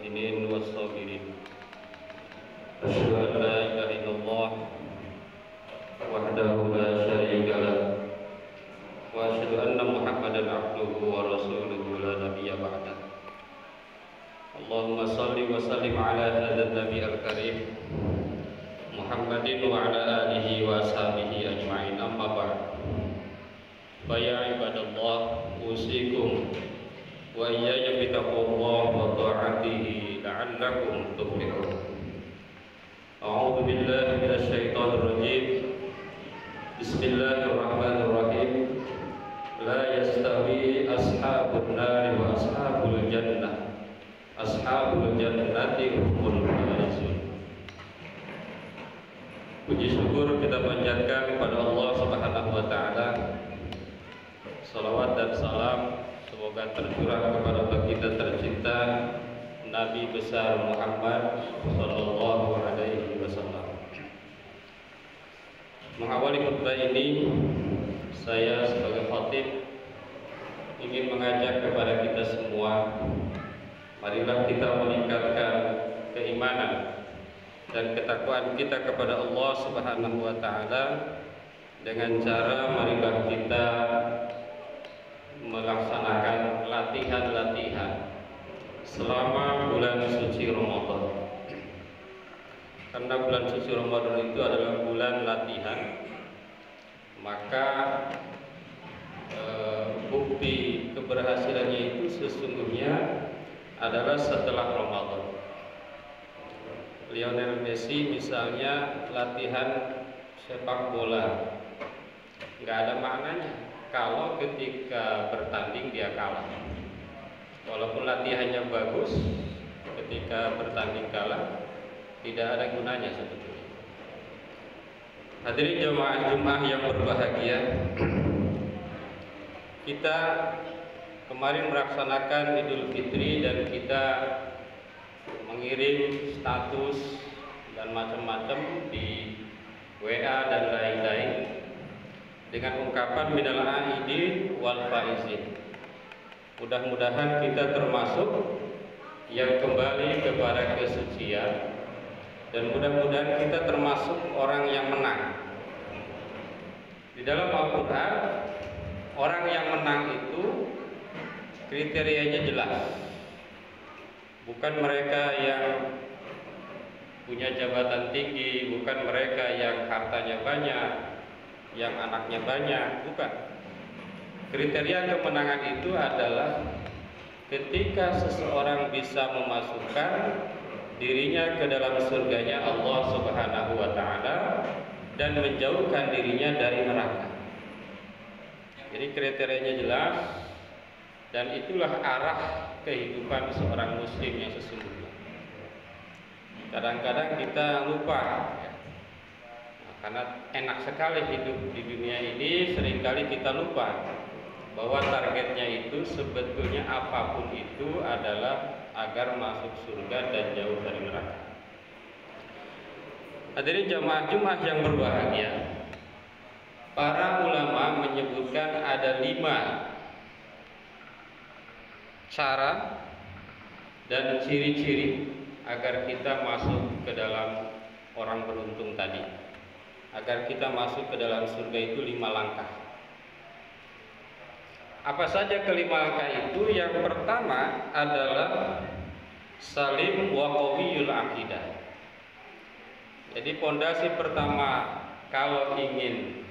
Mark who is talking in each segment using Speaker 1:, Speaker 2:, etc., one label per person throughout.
Speaker 1: المحسنين والصابرين. أشهد أن لا إله إلا الله وحده لا شريك له وأشهد أن محمدا عبده ورسوله لا نبي بعده. اللهم صل وسلم على هذا النبي الكريم محمد وعلى آله وأصحابه أجمعين. أما بعد، فيا عباد الله، أوصيكم وإياي بتقوى الله وطاعته لعلكم تفلحون. أعوذ بالله من الشيطان الرجيم. بسم الله الرحمن الرحيم. لا يستوي أصحاب النار وأصحاب الجنة. أصحاب الجنة هم الفائزون. Puji syukur kita panjatkan kepada Allah Subhanahu wa taala. Salawat dan salam semoga tercurah kepada baginda tercinta Nabi besar Muhammad sallallahu alaihi wasallam. Mengawali khutbah ini, saya sebagai khatib ingin mengajak kepada kita semua, marilah kita meningkatkan keimanan dan ketakwaan kita kepada Allah Subhanahu wa taala dengan cara marilah kita melaksanakan latihan-latihan selama bulan suci Ramadan. Karena bulan suci Ramadan itu adalah bulan latihan, maka bukti keberhasilannya itu sesungguhnya adalah setelah Ramadan. Lionel Messi misalnya latihan sepak bola, nggak ada maknanya kalau ketika bertanding dia kalah. Walaupun latihannya bagus, ketika bertanding kalah tidak ada gunanya sebetulnya. Hadirin jamaah Jumat yang berbahagia, kita kemarin melaksanakan Idul Fitri dan kita mengirim status dan macam-macam di WA dan lain-lain dengan ungkapan minal aidin wal faizin. Mudah-mudahan kita termasuk yang kembali kepada kesucian dan mudah-mudahan kita termasuk orang yang menang. Di dalam Al-Quran, orang yang menang itu kriterianya jelas. Bukan mereka yang punya jabatan tinggi, bukan mereka yang hartanya banyak, yang anaknya banyak, bukan. Kriteria kemenangan itu adalah ketika seseorang bisa memasukkan dirinya ke dalam surganya Allah Subhanahu wa taala dan menjauhkan dirinya dari neraka. Jadi kriterianya jelas dan itulah arah kehidupan seorang muslim yang sesungguhnya. Kadang-kadang kita lupa ya. Karena enak sekali hidup di dunia ini, seringkali kita lupa bahwa targetnya itu sebetulnya apapun itu adalah agar masuk surga dan jauh dari neraka. Hadirin jamaah Jumat yang berbahagia, para ulama menyebutkan ada 5 cara dan ciri-ciri agar kita masuk ke dalam orang beruntung tadi. Agar kita masuk ke dalam surga itu 5 langkah. Apa saja ke-5 langkah itu? Yang pertama adalah salim wa qawiyul aqidah. Jadi pondasi pertama kalau ingin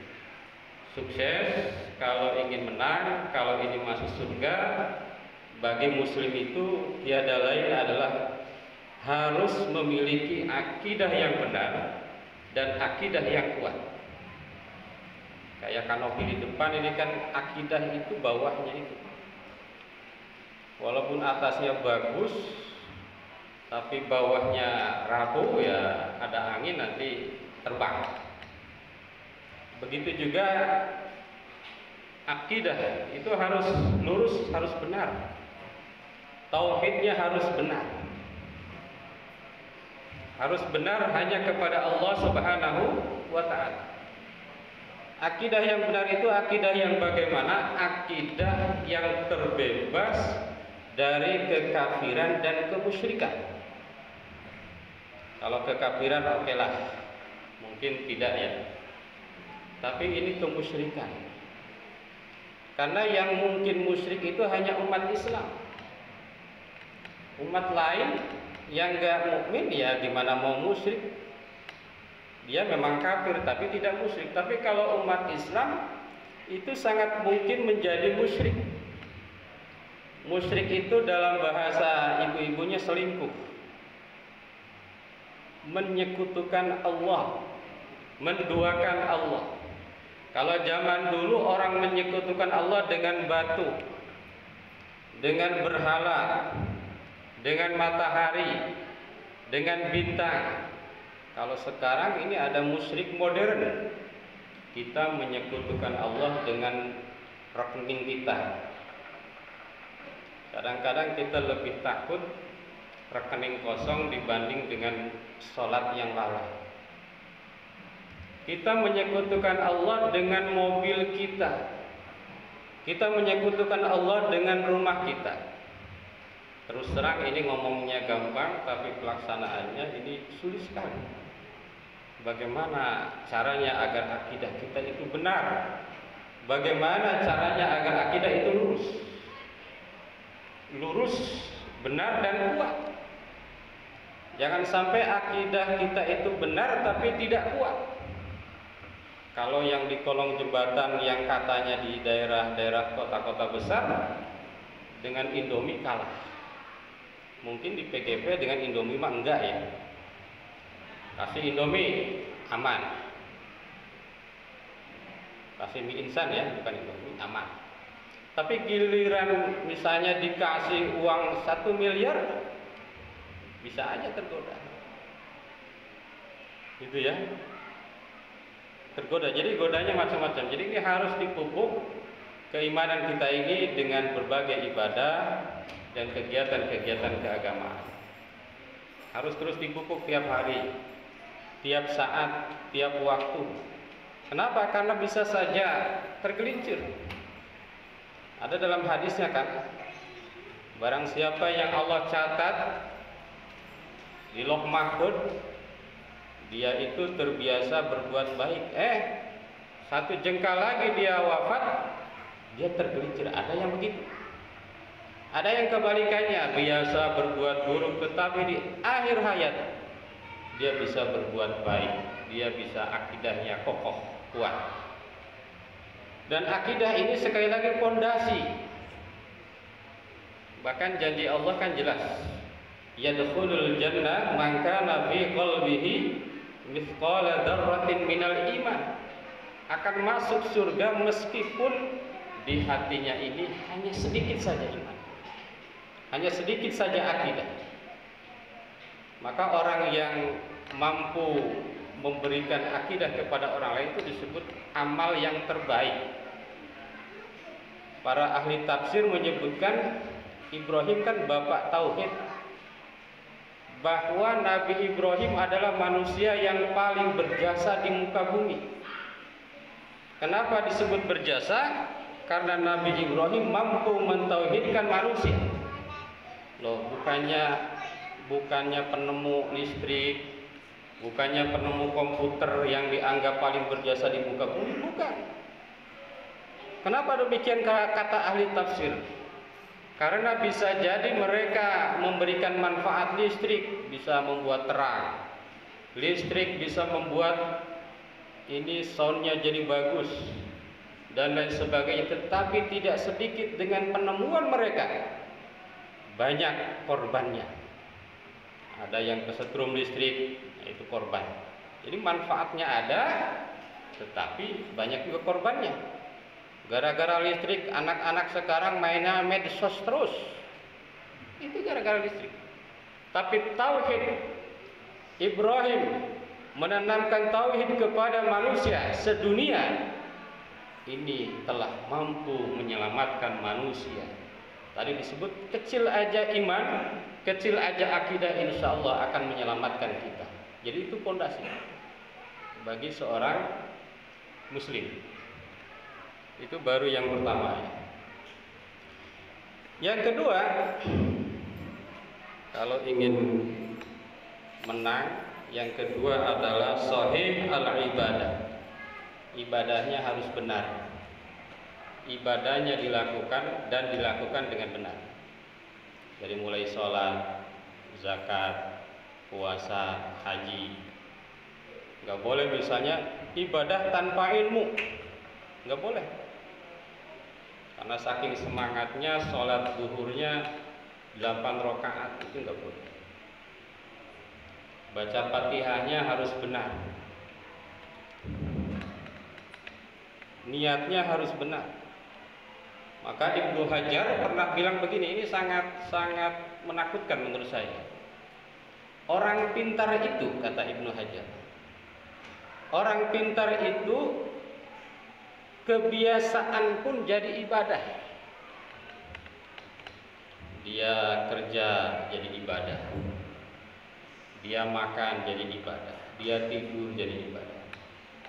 Speaker 1: sukses, kalau ingin menang, kalau ingin masuk surga, bagi muslim itu tiada lain adalah harus memiliki akidah yang benar dan akidah yang kuat. Kayak kanopi di depan ini kan akidah itu bawahnya itu. Walaupun atasnya bagus, tapi bawahnya rapuh ya ada angin nanti terbang. Begitu juga akidah itu harus lurus, harus benar. Tauhidnya harus benar. Harus benar hanya kepada Allah Subhanahu wa taala. Akidah yang benar itu akidah yang bagaimana? Akidah yang terbebas dari kekafiran dan kemusyrikan. Kalau kekafiran oke lah, mungkin tidak ya. Tapi ini kemusyrikan. Karena yang mungkin musyrik itu hanya umat Islam. Umat lain yang enggak mukmin ya gimana mau musyrik? Dia memang kafir tapi tidak musyrik. Tapi kalau umat Islam itu sangat mungkin menjadi musyrik. Musyrik itu dalam bahasa ibu-ibunya selingkuh, menyekutukan Allah, menduakan Allah. Kalau zaman dulu orang menyekutukan Allah dengan batu, dengan berhala, dengan matahari, dengan bintang. Kalau sekarang ini ada musyrik modern, kita menyekutukan Allah dengan rekening kita. Kadang-kadang kita lebih takut rekening kosong dibanding dengan sholat yang lalai. Kita menyekutukan Allah dengan mobil kita. Kita menyekutukan Allah dengan rumah kita. Terus terang ini ngomongnya gampang, tapi pelaksanaannya ini sulit sekali. Bagaimana caranya agar akidah kita itu benar? Bagaimana caranya agar akidah itu lurus? Lurus, benar dan kuat. Jangan sampai akidah kita itu benar tapi tidak kuat. Kalau yang di kolong jembatan yang katanya di daerah-daerah kota-kota besar dengan Indomie kalah. Mungkin di PGP dengan Indomie mah enggak ya. Kasih Indomie aman. Kasih mie instan ya, bukan Indomie, aman. Tapi giliran misalnya dikasih uang 1 miliar, bisa aja tergoda. Gitu ya. Tergoda. Jadi godanya macam-macam. Jadi ini harus dipupuk keimanan kita ini dengan berbagai ibadah dan kegiatan-kegiatan keagamaan. Harus terus dipupuk tiap hari, tiap saat, tiap waktu. Kenapa? Karena bisa saja tergelincir. Ada dalam hadisnya kan, barang siapa yang Allah catat di Lauh Mahfuz, dia itu terbiasa berbuat baik. Satu jengkal lagi dia wafat, dia tergelincir. Ada yang begitu. Ada yang kebalikannya, biasa berbuat buruk, tetapi di akhir hayat dia bisa berbuat baik. Dia bisa akidahnya kokoh, kuat. Dan akidah ini sekali lagi pondasi. Bahkan janji Allah kan jelas. Yadkhulul jannah man kana fi qalbihi mithqala dzarratin minal iman. Akan masuk surga meskipun di hatinya ini hanya sedikit saja iman. Hanya sedikit saja akidah. Maka orang yang mampu memberikan akidah kepada orang lain itu disebut amal yang terbaik. Para ahli tafsir menyebutkan Ibrahim kan bapak tauhid, bahwa Nabi Ibrahim adalah manusia yang paling berjasa di muka bumi. Kenapa disebut berjasa? Karena Nabi Ibrahim mampu mentauhidkan manusia. Loh, bukannya penemu listrik, bukannya penemu komputer yang dianggap paling berjasa di muka bumi, bukan. Kenapa demikian kata ahli tafsir? Karena bisa jadi mereka memberikan manfaat listrik, bisa membuat terang. Listrik bisa membuat ini soundnya jadi bagus dan lain sebagainya. Tetapi tidak sedikit dengan penemuan mereka, banyak korbannya. Ada yang kesetrum listrik, itu korban. Jadi manfaatnya ada, tetapi banyak juga korbannya. Gara-gara listrik, anak-anak sekarang mainnya medsos terus. Itu gara-gara listrik. Tapi tauhid Ibrahim menanamkan tauhid kepada manusia sedunia, ini telah mampu menyelamatkan manusia. Tadi disebut kecil aja iman, kecil aja akidah, insya Allah akan menyelamatkan kita. Jadi itu pondasi bagi seorang muslim. Itu baru yang pertama ya. Yang kedua, kalau ingin menang, yang kedua adalah sahih al-ibadah. Ibadahnya harus benar. Ibadahnya dilakukan dan dilakukan dengan benar. Dari mulai sholat, zakat, puasa, haji. Nggak boleh misalnya ibadah tanpa ilmu, nggak boleh. Karena saking semangatnya sholat zuhurnya 8 rakaat itu nggak boleh. Baca Fatihahnya harus benar. Niatnya harus benar. Maka Ibnu Hajar pernah bilang begini, ini sangat menakutkan menurut saya. Orang pintar itu, kata Ibnu Hajar, orang pintar itu kebiasaan pun jadi ibadah. Dia kerja jadi ibadah. Dia makan jadi ibadah. Dia tidur jadi ibadah.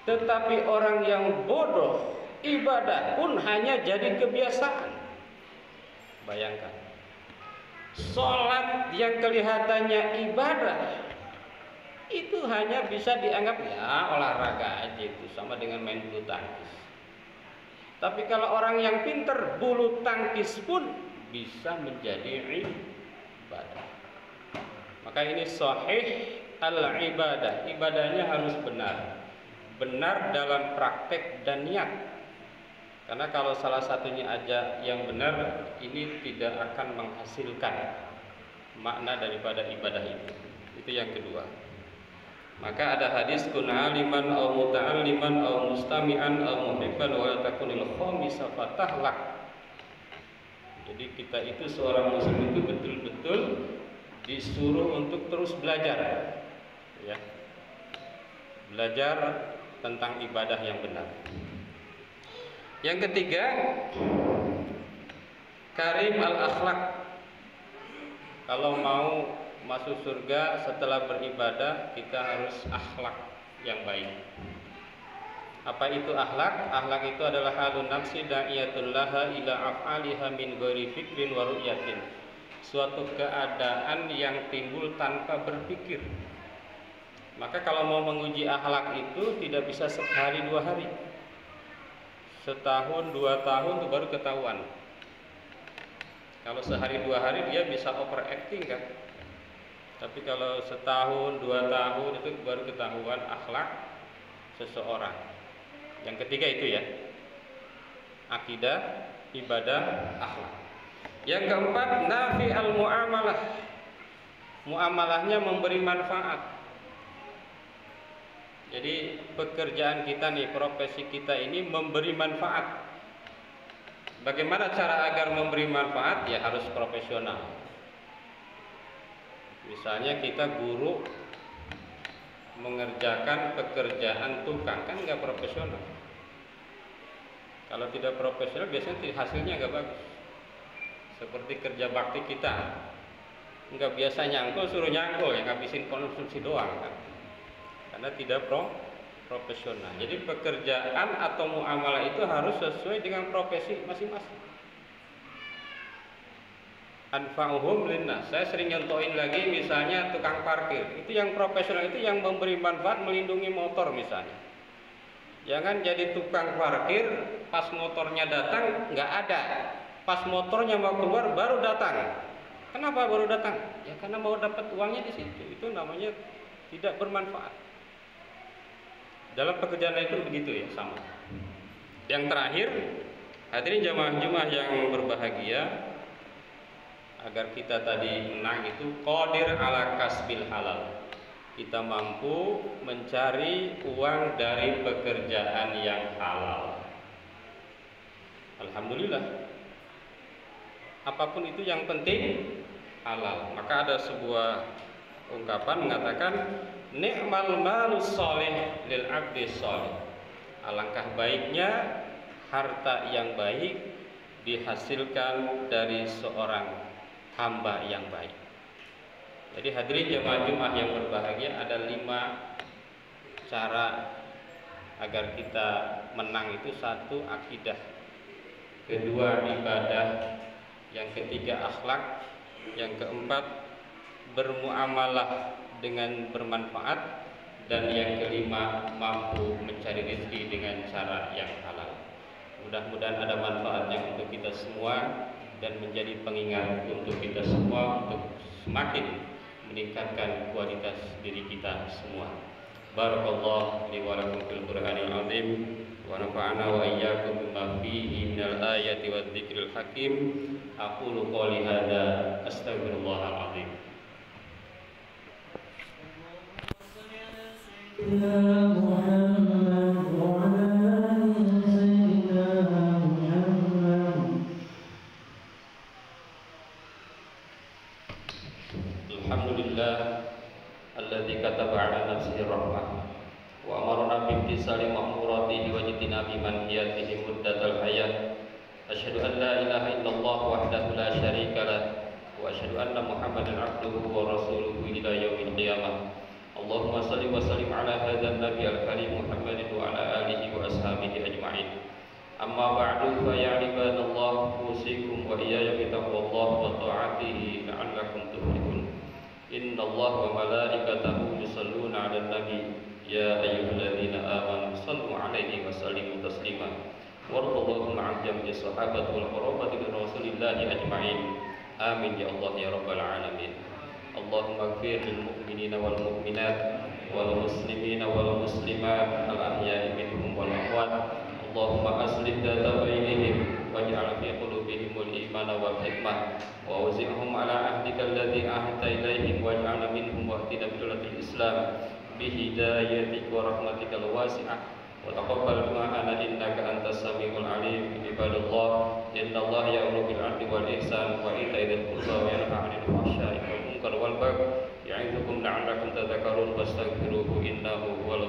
Speaker 1: Tetapi orang yang bodoh, ibadah pun hanya jadi kebiasaan. Bayangkan, sholat yang kelihatannya ibadah itu hanya bisa dianggap ya olahraga aja, itu sama dengan main bulu tangkis. Tapi kalau orang yang pintar, bulu tangkis pun bisa menjadi ibadah. Maka ini sahih al-ibadah. Ibadahnya harus benar. Benar dalam praktek dan niat. Karena kalau salah satunya aja yang benar, ini tidak akan menghasilkan makna daripada ibadah itu. Itu yang kedua. Maka ada hadis kun aliman aw muta'alliman aw mustami'an aw muhibban wa la takunil khamisa fatahlak. Jadi kita itu seorang muslim itu betul-betul disuruh untuk terus belajar, ya. Belajar tentang ibadah yang benar. Yang ketiga, karim al-akhlak. Kalau mau masuk surga setelah beribadah, kita harus akhlak yang baik. Apa itu akhlak? Akhlak itu adalah halun nafsi da'iyatul laha ila af'aliha min ghairi fikrin wa ru'yatin. Suatu keadaan yang timbul tanpa berpikir. Maka kalau mau menguji akhlak itu tidak bisa sehari dua hari, setahun 2 tahun itu baru ketahuan. Kalau sehari 2 hari dia bisa overacting kan. Tapi kalau setahun 2 tahun itu baru ketahuan akhlak seseorang. Yang ketiga itu ya, akidah, ibadah, akhlak. Yang keempat, nafi al-mu'amalah. Muamalahnya memberi manfaat. Jadi pekerjaan kita nih, profesi kita ini memberi manfaat. Bagaimana cara agar memberi manfaat? Ya harus profesional. Misalnya kita guru mengerjakan pekerjaan tukang, kan nggak profesional. Kalau tidak profesional biasanya hasilnya nggak bagus. Seperti kerja bakti kita, nggak biasa nyangkul suruh nyangkul, yang ngabisin konsumsi doang kan. Karena tidak profesional. Jadi pekerjaan atau muamalah itu harus sesuai dengan profesi masing-masing. Anfa'uhum linnas. Saya sering nyontohin lagi, misalnya tukang parkir. Itu yang profesional, itu yang memberi manfaat, melindungi motor misalnya. Jangan jadi tukang parkir, pas motornya datang nggak ada, pas motornya mau keluar baru datang. Kenapa baru datang? Ya karena mau dapat uangnya di situ. Itu namanya tidak bermanfaat. Dalam pekerjaan itu begitu ya, sama. Yang terakhir, hadirin jamaah Jumat yang berbahagia, agar kita tadi menang itu qadir ala kasbil halal. Kita mampu mencari uang dari pekerjaan yang halal. Alhamdulillah. Apapun itu yang penting halal. Maka ada sebuah ungkapan mengatakan ni'mal malus sholih lil abdi sholih. Alangkah baiknya harta yang baik dihasilkan dari seorang hamba yang baik. Jadi hadirin jemaah Jumat yang berbahagia, ada 5 cara agar kita menang itu. 1, akidah. 2, ibadah. yang ketiga akhlak, yang keempat bermuamalah dengan bermanfaat, dan yang kelima mampu mencari rezeki dengan cara yang halal. Mudah-mudahan ada manfaatnya untuk kita semua dan menjadi pengingat untuk kita semua untuk semakin meningkatkan kualitas diri kita semua. Barakallahu li wa lakum fil Qur'anil azim wa nafa'ana wa iyyakum bima fihi minal ayati wadh dzikril hakim. Aqulu qouli hadza astaghfirullahal azim.
Speaker 2: Ya Muhammad wa ala sayyidina Muhammad.
Speaker 1: Alhamdulillah alladzi kataba ala nafsihi rahmah wa amarna bimtisali ma'muratihi wa jitinabi manhiyatihi muddatal hayat. Asyhadu an la ilaha illallah wahdahu la syarika lah wa asyhadu anna Muhammadan abduhu wa rasuluhu ila yaumil qiyamah. Allahumma salli wa sallim ala hadzal nabi al-karim Muhammadin wa ala alihi wa ashabihi ajma'in. Amma ba'du fa ya ibadallah usikum wa iyaya bi taqwallah wa ta'atihi la'allakum tuflihun. Inna Allah wa malaikatahu yusalluna 'alan nabi ya ayyuhalladzina amanu sallu 'alaihi wa sallimu taslima. Warḍallahu ma'al jami'i sahabati wal qarabati min rasulillahi ajma'in. Amin ya Allah ya rabbal alamin. Allahumma ighfir lil mu'minina wal mu'minat wal muslimina wal muslimat al ahya'i minhum wal amwat. Allahumma aslih dhata bainihim waj'al fi qulubihimul imana wal hikmah wa wazihum ala ahdika alladhi ahadta ilaihim waj'alna minhum wahdina billatil islam bihidayatika wa rahmatikal wasi'ah wa taqabbal du'ana innaka antas samiul alim. Ibadallah, innallaha ya'muru bil 'adli wal ihsan wa ita'i dzil qurba wa yanha 'anil fahsya'i wal munkar wal baghi ya'idzukum la'allakum tadhakkarun wastaghfiruhu innahu huwal